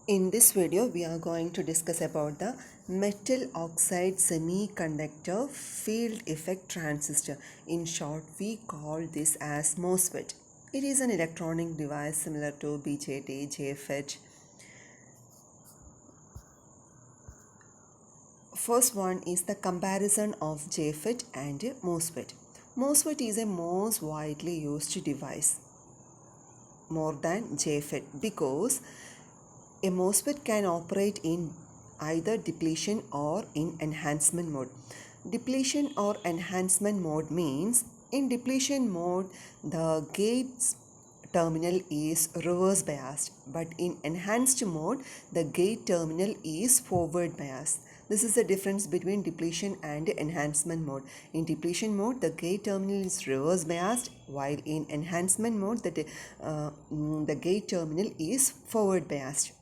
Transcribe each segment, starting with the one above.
In this video, we are going to discuss about the metal oxide semiconductor field effect transistor. In short, we call this as MOSFET. It is an electronic device similar to BJT, JFET. First one is the comparison of JFET and MOSFET. MOSFET is a most widely used device more than JFET because a MOSFET can operate in either depletion or in enhancement mode. Depletion or enhancement mode means in depletion mode the gate's terminal is reverse biased, but in enhanced mode the gate terminal is forward biased. This is the difference between depletion and enhancement mode. In depletion mode, the gate terminal is reverse biased, while in enhancement mode, the gate terminal is forward biased.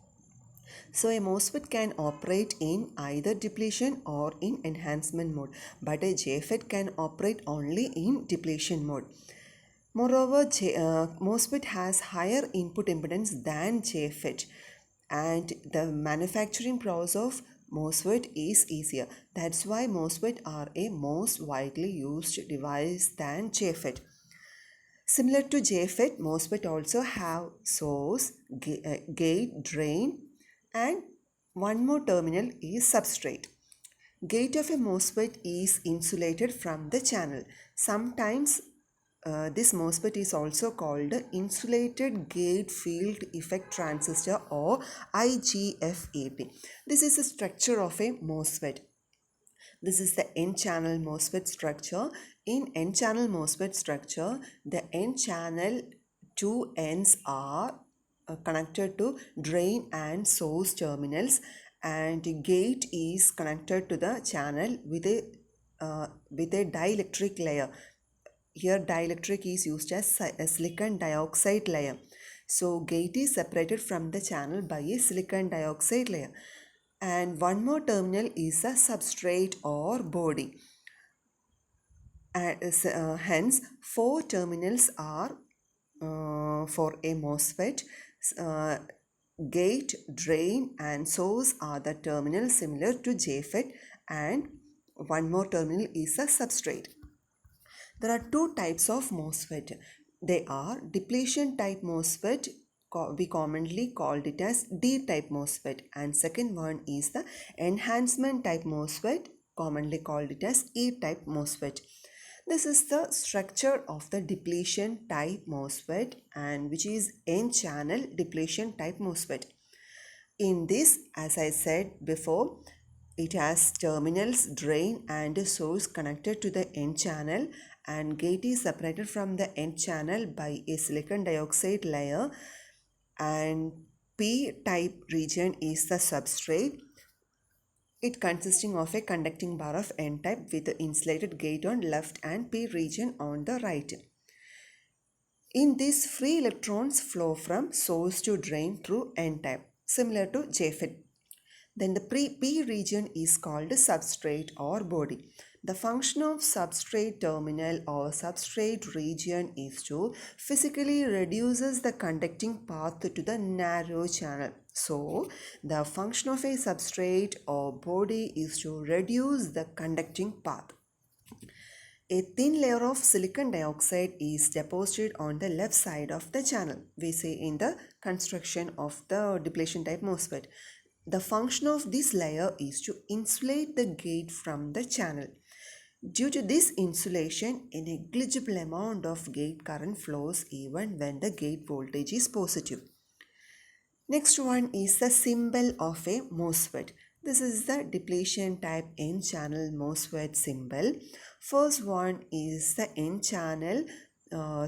So a MOSFET can operate in either depletion or in enhancement mode, but a JFET can operate only in depletion mode. Moreover, MOSFET has higher input impedance than JFET, and the manufacturing process of MOSFET is easier. That's why MOSFET are a most widely used device than JFET. Similar to JFET, MOSFET also have source, gate, drain, and one more terminal is substrate. Gate of a MOSFET is insulated from the channel. Sometimes this MOSFET is also called insulated gate field effect transistor or IGFET. This is the structure of a MOSFET. This is the N-channel MOSFET structure. In N-channel MOSFET structure, the N-channel two ends are connected to drain and source terminals, and gate is connected to the channel with a dielectric layer. Here dielectric is used as a silicon dioxide layer. So gate is separated from the channel by a silicon dioxide layer. And one more terminal is a substrate or body. Hence, four terminals are for a MOSFET. Uh, Gate, drain and source are the terminals similar to JFET, and one more terminal is a substrate. There are two types of MOSFET. They are depletion type MOSFET, we commonly called it as D-type MOSFET, and second one is the enhancement type MOSFET, commonly called it as E-type MOSFET. This is the structure of the depletion type MOSFET, and which is N-channel depletion type MOSFET. In this, as I said before, it has terminals, drain and source connected to the N channel, and gate is separated from the N channel by a silicon dioxide layer, and P-type region is the substrate. It consisting of a conducting bar of N-type with the insulated gate on left and P region on the right. In this, free electrons flow from source to drain through N-type, similar to JFET. Then the P region is called substrate or body. The function of substrate terminal or substrate region is to physically reduces the conducting path to the narrow channel. So, the function of a substrate or body is to reduce the conducting path. A thin layer of silicon dioxide is deposited on the left side of the channel. We say in the construction of the depletion type MOSFET. The function of this layer is to insulate the gate from the channel. Due to this insulation, a negligible amount of gate current flows even when the gate voltage is positive. Next one is the symbol of a MOSFET. This is the depletion type N-channel MOSFET symbol. First one is the N-channel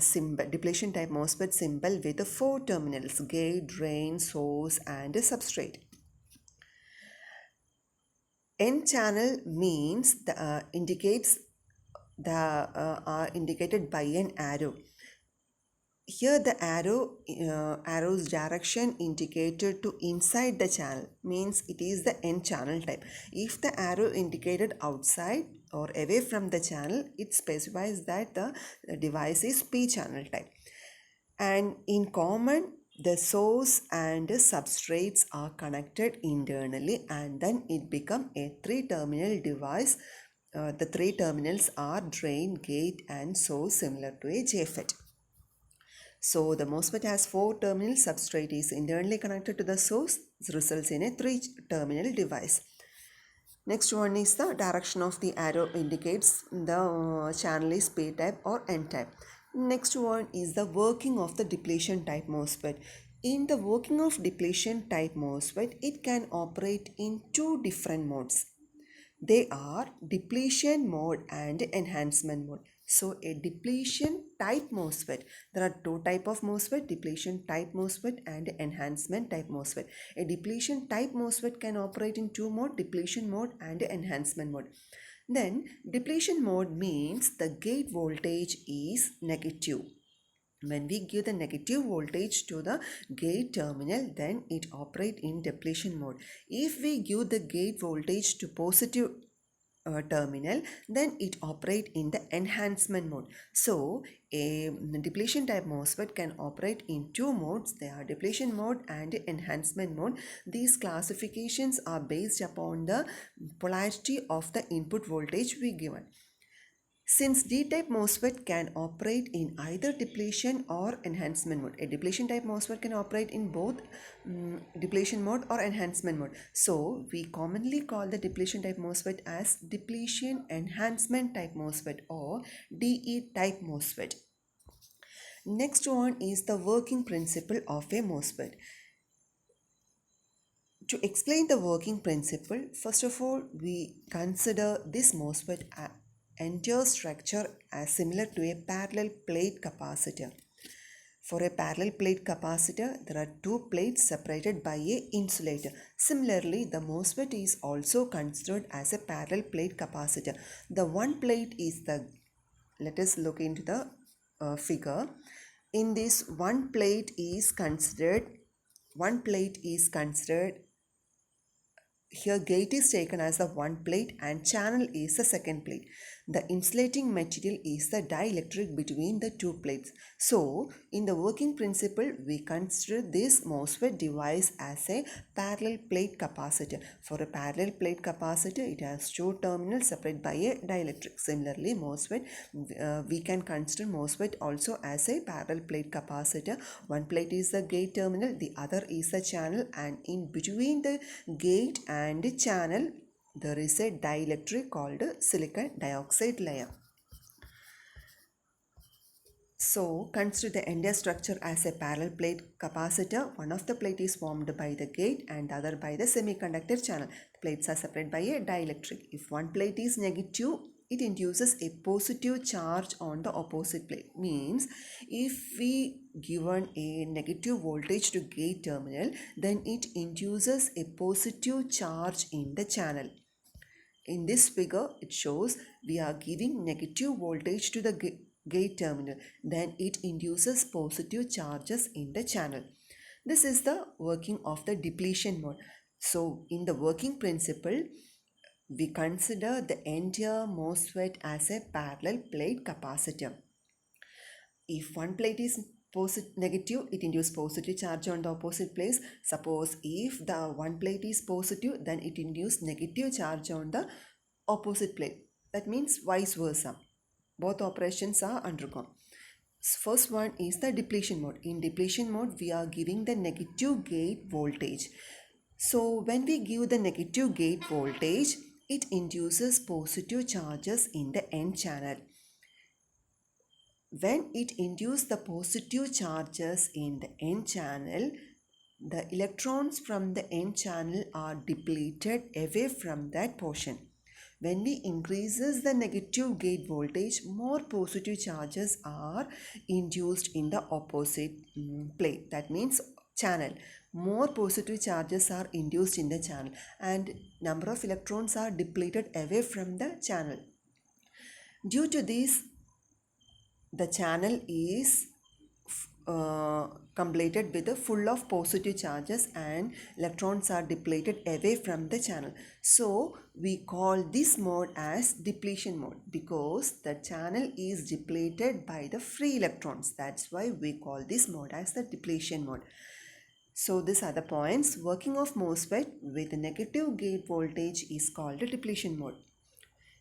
symbol, depletion type MOSFET symbol with the four terminals: gate, drain, source and substrate. N-channel means indicates the are indicated by an arrow. Here the arrow's direction indicated to inside the channel means it is the N channel type. If the arrow indicated outside or away from the channel, it specifies that the device is P channel type. And in common, the source and substrates are connected internally, and then it becomes a three-terminal device. The three terminals are drain, gate and source, similar to a JFET. So the MOSFET has four terminals, substrate is internally connected to the source, this results in a three-terminal device. Next one is the direction of the arrow indicates the channel is P-type or N-type. Next one is the working of the depletion type MOSFET. In the working of depletion type MOSFET, it can operate in two different modes. They are depletion mode and enhancement mode. So a depletion type MOSFET, there are two type of MOSFET, depletion type MOSFET and enhancement type MOSFET. A depletion type MOSFET can operate in two mode, depletion mode and enhancement mode. Then depletion mode means the gate voltage is negative. When we give the negative voltage to the gate terminal, then it operates in depletion mode. If we give the gate voltage to positive terminal, then it operates in the enhancement mode. So a depletion type MOSFET can operate in two modes. They are depletion mode and enhancement mode. These classifications are based upon the polarity of the input voltage we given. Since D-type MOSFET can operate in either depletion or enhancement mode. A depletion type MOSFET can operate in both depletion mode or enhancement mode. So, we commonly call the depletion type MOSFET as depletion enhancement type MOSFET or DE-type MOSFET. Next one is the working principle of a MOSFET. To explain the working principle, first of all, we consider this MOSFET entire structure as similar to a parallel plate capacitor. For a parallel plate capacitor, there are two plates separated by a insulator. Similarly, the MOSFET is also considered as a parallel plate capacitor. The one plate is the, let us look into the figure. In this, one plate is considered, here gate is taken as the one plate and channel is the second plate. The insulating material is the dielectric between the two plates. So, in the working principle, we consider this MOSFET device as a parallel plate capacitor. For a parallel plate capacitor, it has two terminals separated by a dielectric. Similarly, MOSFET, we can consider MOSFET also as a parallel plate capacitor. One plate is the gate terminal, the other is the channel, and in between the gate and channel, there is a dielectric called silicon dioxide layer. So, consider the entire structure as a parallel plate capacitor. One of the plate is formed by the gate and the other by the semiconductor channel. The plates are separated by a dielectric. If one plate is negative, it induces a positive charge on the opposite plate. Means, if we given a negative voltage to gate terminal, then it induces a positive charge in the channel. In this figure, it shows we are giving negative voltage to the gate terminal. Then it induces positive charges in the channel. This is the working of the depletion mode. So, in the working principle, we consider the entire MOSFET as a parallel plate capacitor. If one plate is negative, it induces positive charge on the opposite place. Suppose if the one plate is positive, then it induces negative charge on the opposite plate. That means vice versa. Both operations are undergone. First one is the depletion mode. In depletion mode, we are giving the negative gate voltage. So when we give the negative gate voltage, it induces positive charges in the N channel. When it induces the positive charges in the N channel, the electrons from the N channel are depleted away from that portion. When we increases the negative gate voltage, more positive charges are induced in the opposite plate. That means channel. More positive charges are induced in the channel and number of electrons are depleted away from the channel. Due to this, the channel is completed with full of positive charges and electrons are depleted away from the channel. So we call this mode as depletion mode because the channel is depleted by the free electrons. That's why we call this mode as the depletion mode. So these are the points. Working of MOSFET with negative gate voltage is called a depletion mode.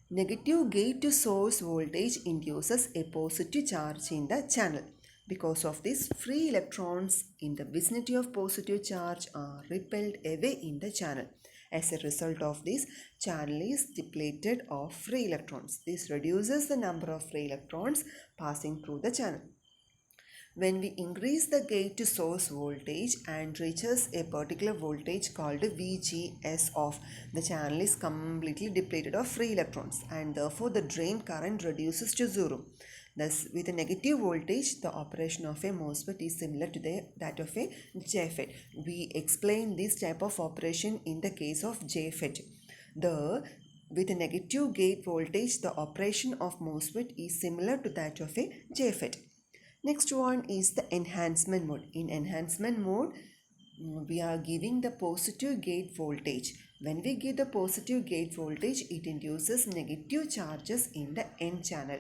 Negative gate to source voltage induces a positive charge in the channel. Because of this, free electrons in the vicinity of positive charge are repelled away in the channel. As a result of this, channel is depleted of free electrons. This reduces the number of free electrons passing through the channel. When we increase the gate to source voltage and reaches a particular voltage called VGS off, the channel is completely depleted of free electrons and therefore the drain current reduces to zero. Thus, with a negative voltage, the operation of a MOSFET is similar to that of a JFET. We explain this type of operation in the case of JFET. With a negative gate voltage, the operation of MOSFET is similar to that of a JFET. Next one is the enhancement mode. In enhancement mode, we are giving the positive gate voltage. When we give the positive gate voltage, it induces negative charges in the N channel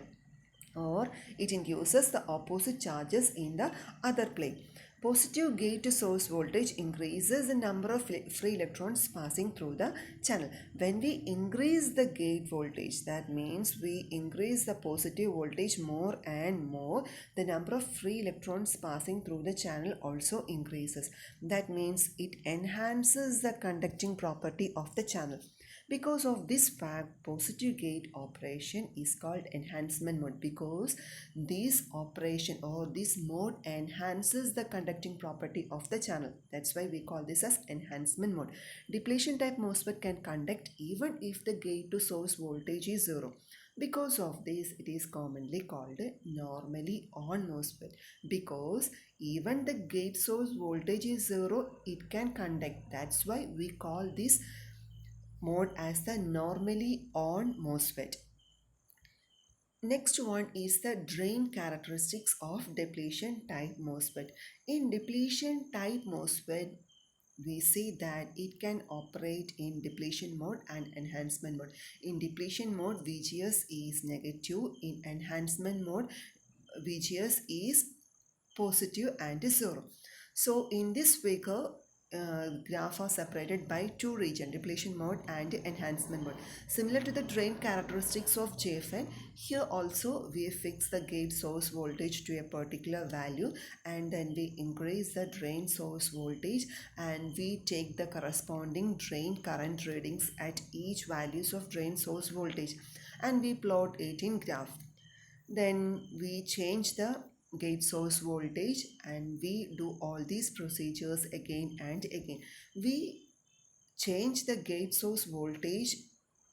or it induces the opposite charges in the other plane. Positive gate to source voltage increases the number of free electrons passing through the channel. When we increase the gate voltage, that means we increase the positive voltage more and more, the number of free electrons passing through the channel also increases. That means it enhances the conducting property of the channel. Because of this fact, positive gate operation is called enhancement mode because this operation or this mode enhances the conducting property of the channel. That's why we call this as enhancement mode. Depletion type MOSFET can conduct even if the gate to source voltage is zero. Because of this, it is commonly called normally on MOSFET because even the gate source voltage is zero, it can conduct. That's why we call this mode as the normally on MOSFET. Next one is the drain characteristics of depletion type MOSFET. In depletion type MOSFET, we see that it can operate in depletion mode and enhancement mode. In depletion mode, VGS is negative. In enhancement mode, VGS is positive and zero. So in this figure, graph are separated by two regions, depletion mode and enhancement mode. Similar to the drain characteristics of JFET, here also we fix the gate source voltage to a particular value and then we increase the drain source voltage and we take the corresponding drain current readings at each values of drain source voltage and we plot it in graph. Then we change the gate source voltage and we do all these procedures again and again. We change the gate source voltage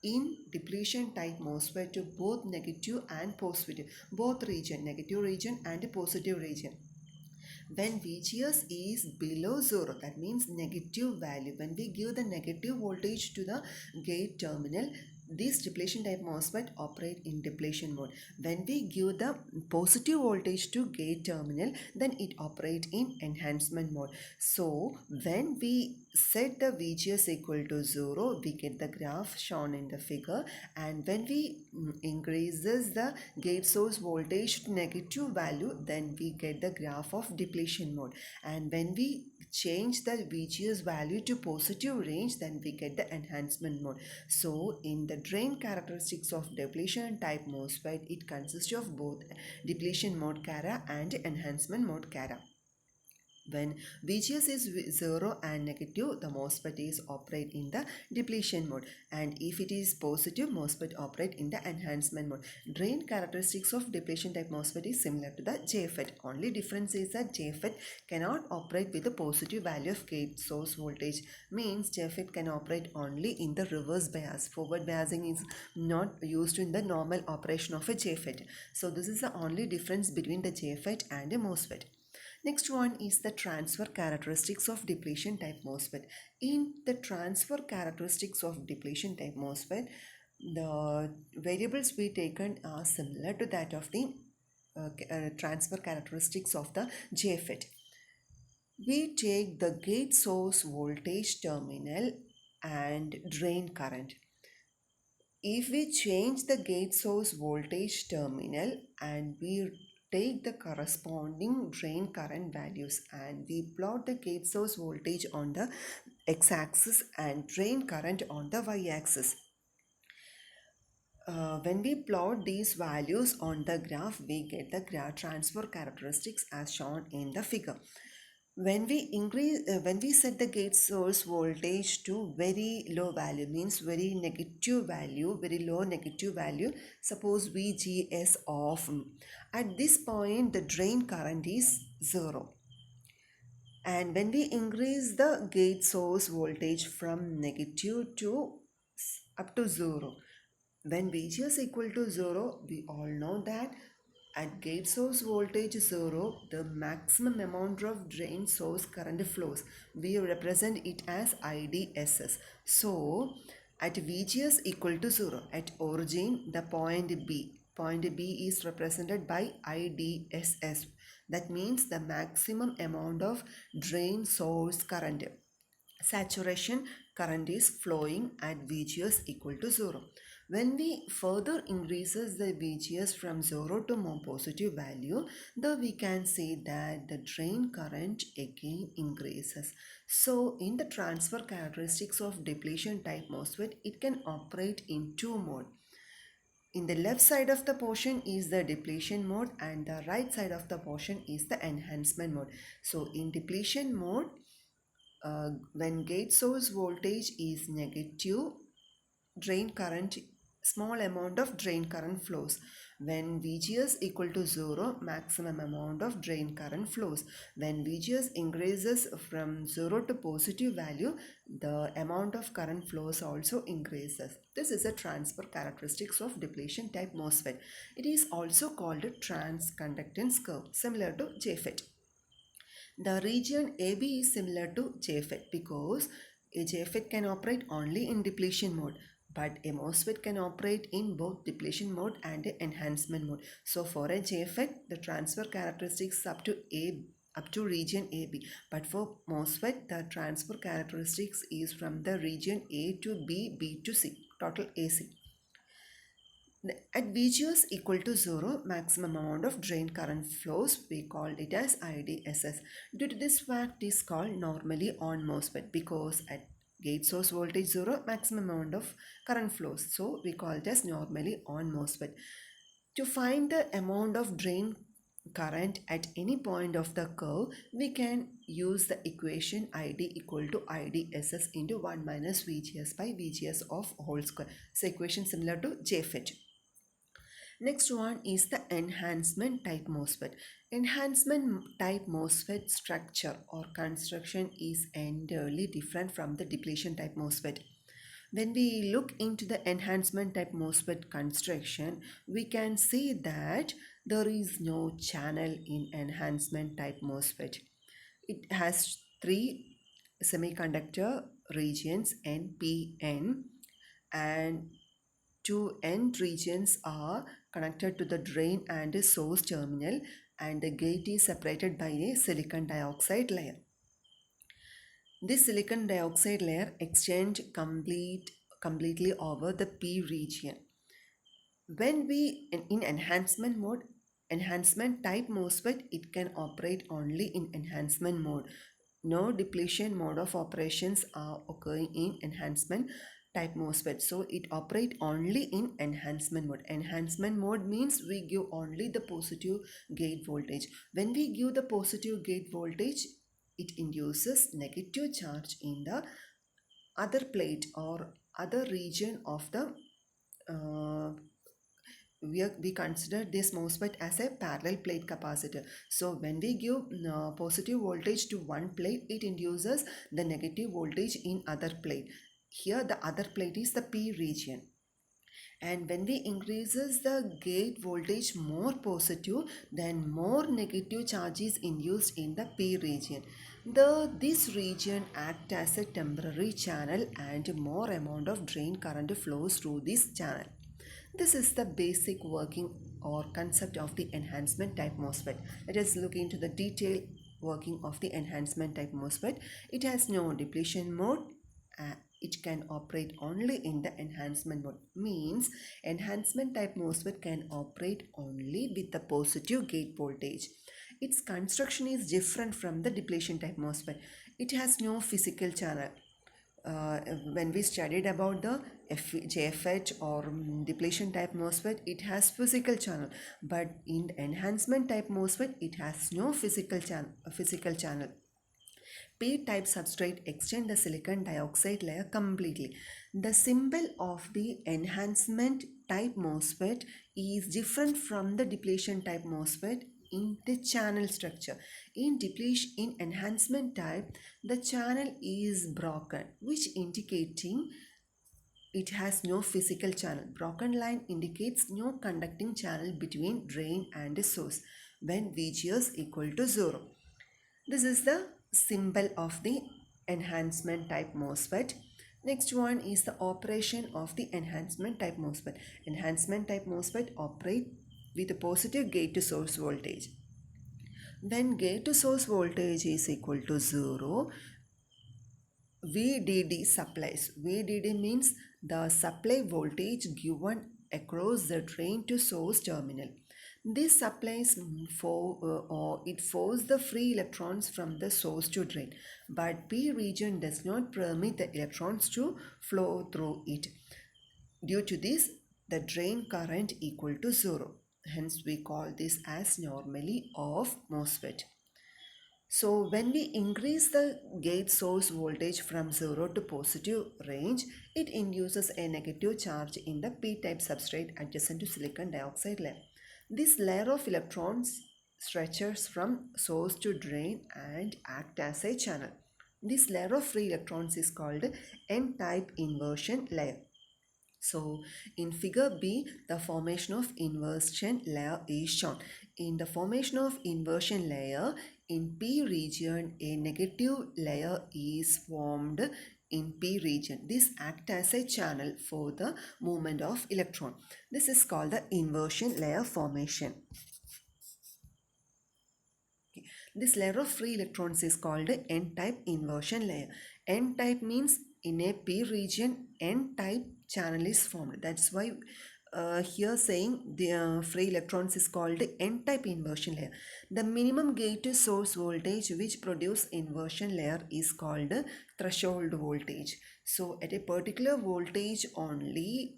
in depletion type MOSFET to both negative and positive, both region, negative region and positive region. When VGS is below 0, that means negative value, when we give the negative voltage to the gate terminal, this depletion type MOSFET operate in depletion mode. When we give the positive voltage to gate terminal, then it operate in enhancement mode. So when we set the VGS equal to 0, we get the graph shown in the figure, and when we increases the gate source voltage to negative value, then we get the graph of depletion mode, and when we change the VGS value to positive range, then we get the enhancement mode. So in the drain characteristics of depletion type MOSFET, it consists of both depletion mode cara and enhancement mode cara. When VGS is 0 and negative, the MOSFET is operate in the depletion mode, and if it is positive, MOSFET operate in the enhancement mode. Drain characteristics of depletion type MOSFET is similar to the JFET. Only difference is that JFET cannot operate with a positive value of gate source voltage. Means JFET can operate only in the reverse bias. Forward biasing is not used in the normal operation of a JFET. So this is the only difference between the JFET and a MOSFET. Next one is the transfer characteristics of depletion type MOSFET. In the transfer characteristics of depletion type MOSFET, the variables we taken are similar to that of the transfer characteristics of the JFET. We take the gate source voltage terminal and drain current. If we change the gate source voltage terminal and we take the corresponding drain current values and we plot the gate source voltage on the x-axis and drain current on the y-axis. When we plot these values on the graph, we get the graph transfer characteristics as shown in the figure. When we set the gate source voltage to very low value, means very negative value, very low negative value, suppose VGS of, at this point the drain current is 0. And when we increase the gate source voltage from negative to up to 0, when VGS equal to 0, we all know that at gate source voltage 0, the maximum amount of drain source current flows. We represent it as IDSS. So, at VGS equal to 0, at origin, the point B is represented by IDSS. That means the maximum amount of drain source current. Saturation current is flowing at VGS equal to 0. When we further increases the VGS from 0 to more positive value, then we can say that the drain current again increases. So in the transfer characteristics of depletion type MOSFET, it can operate in two modes. In the left side of the portion is the depletion mode and the right side of the portion is the enhancement mode. So in depletion mode, when gate source voltage is negative, drain current, small amount of drain current flows. When VGS equal to 0, maximum amount of drain current flows. When VGS increases from 0 to positive value, the amount of current flows also increases. This is a transfer characteristics of depletion type MOSFET. It is also called a transconductance curve, similar to JFET. The region AB is similar to JFET because a JFET can operate only in depletion mode, but a MOSFET can operate in both depletion mode and enhancement mode. So for a JFET, the transfer characteristics up to region AB, but for MOSFET, the transfer characteristics is from the region A to B, B to C, total AC. At VGS equal to 0, maximum amount of drain current flows, we called it as IDSS. Due to this fact, it is called normally on MOSFET because at gate source voltage 0, maximum amount of current flows. So we call it as normally on MOSFET. To find the amount of drain current at any point of the curve, we can use the equation ID equal to IDSS into 1 minus VGS by VGS of whole square. So equation similar to JFET. Next one is the enhancement type MOSFET. Enhancement type MOSFET structure or construction is entirely different from the depletion type MOSFET. When we look into the enhancement type MOSFET construction, we can see that there is no channel in enhancement type MOSFET. It has three semiconductor regions N, P, N, and two N regions are connected to the drain and source terminal, and the gate is separated by a silicon dioxide layer. This silicon dioxide layer extends completely over the P region. When we in enhancement mode, enhancement type MOSFET, it can operate only in enhancement mode. No depletion mode of operations are occurring in enhancement type MOSFET. So it operate only in enhancement mode. Enhancement mode means we give only the positive gate voltage. When we give the positive gate voltage, it induces negative charge in the other plate or other region of the we consider this MOSFET as a parallel plate capacitor. So when we give positive voltage to one plate, it induces the negative voltage in other plate. Here the other plate is the P region. And when we increases the gate voltage more positive, then more negative charge is induced in the P region. This region acts as a temporary channel and more amount of drain current flows through this channel. This is the basic working or concept of the enhancement type MOSFET. Let us look into the detailed working of the enhancement type MOSFET. It has no depletion mode. It can operate only in the enhancement mode. Means enhancement type MOSFET can operate only with the positive gate voltage. Its construction is different from the depletion type MOSFET. It has no physical channel. When we studied about the JFET or depletion type MOSFET, it has physical channel, but in enhancement type MOSFET, it has no physical channel. P-type substrate extend the silicon dioxide layer completely. The symbol of the enhancement type MOSFET is different from the depletion type MOSFET in the channel structure. In enhancement type, the channel is broken, which indicating it has no physical channel. Broken line indicates no conducting channel between drain and the source when VGS equal to 0. This is the symbol of the enhancement type MOSFET. Next one is the operation of the enhancement type MOSFET. Enhancement type MOSFET operate with a positive gate to source voltage. When gate to source voltage is equal to 0, VDD supplies. VDD means the supply voltage given across the drain to source terminal. This supplies it forces the free electrons from the source to drain, but P region does not permit the electrons to flow through it. Due to this, the drain current equal to 0. Hence, we call this as normally off MOSFET. So when we increase the gate source voltage from 0 to positive range, it induces a negative charge in the P-type substrate adjacent to silicon dioxide layer. This layer of electrons stretches from source to drain and act as a channel. This layer of free electrons is called N-type inversion layer. So in figure B, the formation of inversion layer is shown. In the formation of inversion layer, in P region, a negative layer is formed in P region. This acts as a channel for the movement of electron. This is called the inversion layer formation. This layer of free electrons is called N-type inversion layer. N-type means in a P region, N-type channel is formed. That's why here saying the free electrons is called N-type inversion layer. The minimum gate to source voltage which produce inversion layer is called threshold voltage. So at a particular voltage only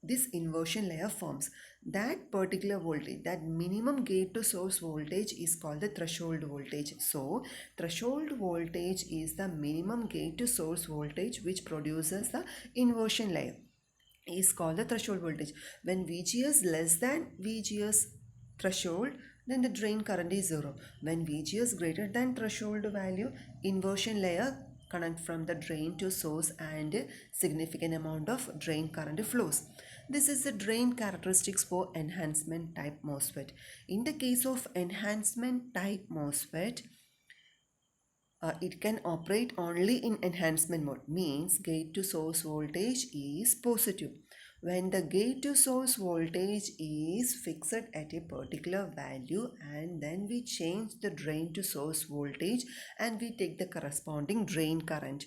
this inversion layer forms. That particular voltage, that minimum gate to source voltage is called the threshold voltage. So threshold voltage is the minimum gate to source voltage which produces the inversion layer, is called the threshold voltage. When VGS less than VGS threshold, then the drain current is 0. When VGS greater than threshold value, inversion layer connect from the drain to source and significant amount of drain current flows. This is the drain characteristics for enhancement type MOSFET. In the case of enhancement type MOSFET, it can operate only in enhancement mode, means gate to source voltage is positive. When the gate to source voltage is fixed at a particular value and then we change the drain to source voltage and we take the corresponding drain current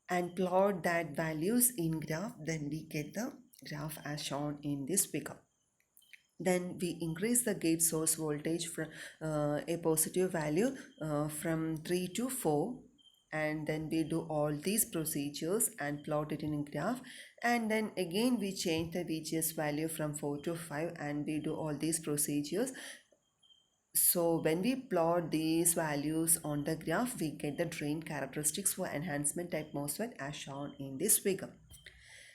and plot that values in graph, then we get the graph as shown in this figure. Then we increase the gate source voltage from a positive value from 3 to 4, and then we do all these procedures and plot it in a graph, and then again we change the VGS value from 4 to 5 and we do all these procedures. So when we plot these values on the graph, we get the drain characteristics for enhancement type MOSFET as shown in this figure.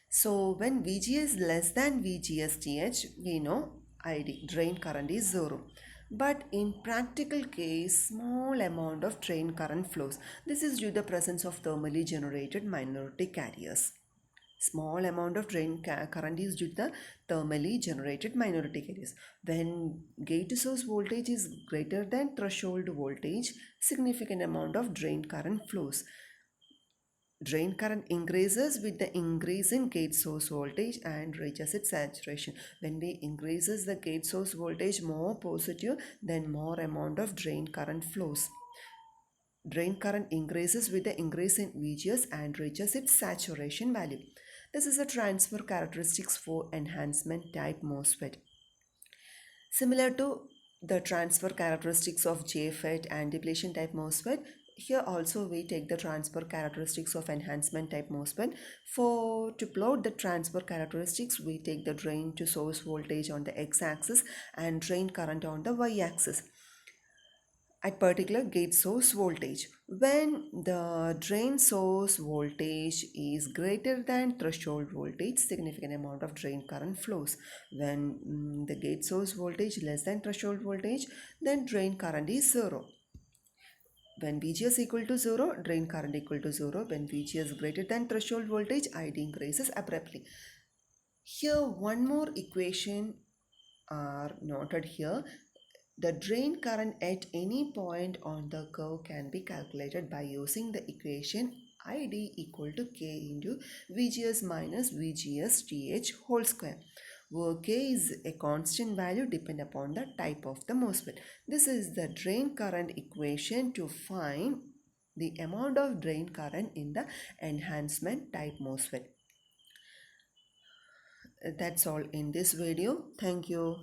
So when VGS less than VGS-TH, we know ID, drain current is 0. But in practical case, small amount of drain current flows. This is due to the presence of thermally generated minority carriers. Small amount of drain current is due to the thermally generated minority carriers. When gate to source voltage is greater than threshold voltage, significant amount of drain current flows. Drain current increases with the increase in gate source voltage and reaches its saturation. When we increases the gate source voltage more positive, then more amount of drain current flows. Drain current increases with the increase in VGS and reaches its saturation value. This is the transfer characteristics for enhancement type MOSFET. Similar to the transfer characteristics of JFET and depletion type MOSFET, here also we take the transfer characteristics of enhancement type MOSFET. To plot the transfer characteristics, we take the drain to source voltage on the x-axis and drain current on the y-axis at particular gate source voltage. When the drain source voltage is greater than threshold voltage, significant amount of drain current flows. When the gate source voltage less than threshold voltage, then drain current is 0. When VGS equal to 0, drain current equal to 0. When VGS greater than threshold voltage, ID increases abruptly. Here one more equation are noted here. The drain current at any point on the curve can be calculated by using the equation ID equal to K into VGS minus VGS TH whole square, where K is a constant value depend upon the type of the MOSFET. This is the drain current equation to find the amount of drain current in the enhancement type MOSFET. That's all in this video. Thank you.